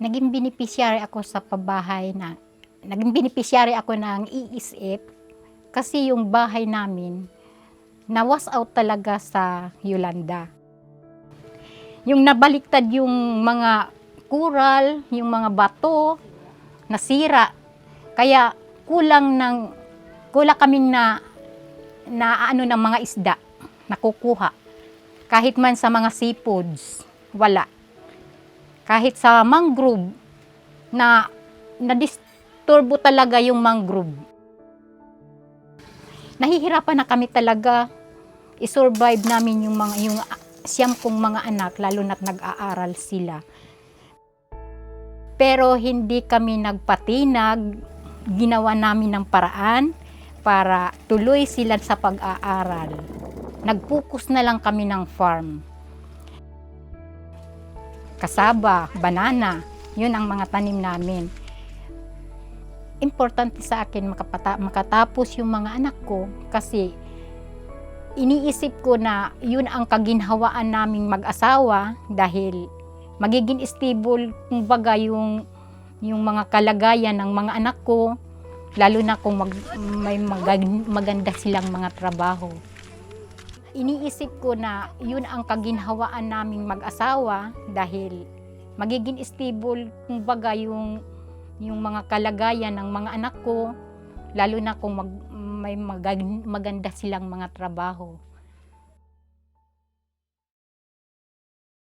naging beneficiary ako sa pabahay na, naging beneficiary ako ng ESF kasi yung bahay namin na-was out talaga sa Yolanda. Yung nabaliktad yung mga kural, yung mga bato, nasira. Kaya kulang kaming na ano ng mga isda nakukuha. Kahit man sa mga seafoods, wala. Kahit sa mangrove, na-disturbo talaga yung mangrove. Nahihirapan na kami talaga i-survive namin yung siyam kong mga anak, lalo na't nag-aaral sila. Pero hindi kami nagpatinag, ginawa namin ng paraan para tuloy sila sa pag-aaral. Nag-focus na lang kami ng farm. Kasaba, banana, yun ang mga tanim namin. Importante sa akin makatapos yung mga anak ko kasi iniisip ko na yun ang kaginhawaan naming mag-asawa dahil magiging stable kumbaga yung mga kalagayan ng mga anak ko, lalo na kung may maganda silang mga trabaho. Iniisip ko na yun ang kaginhawaan naming mag-asawa dahil magiging stable kumbaga yung mga kalagayan ng mga anak ko, lalo na kung may maganda silang mga trabaho.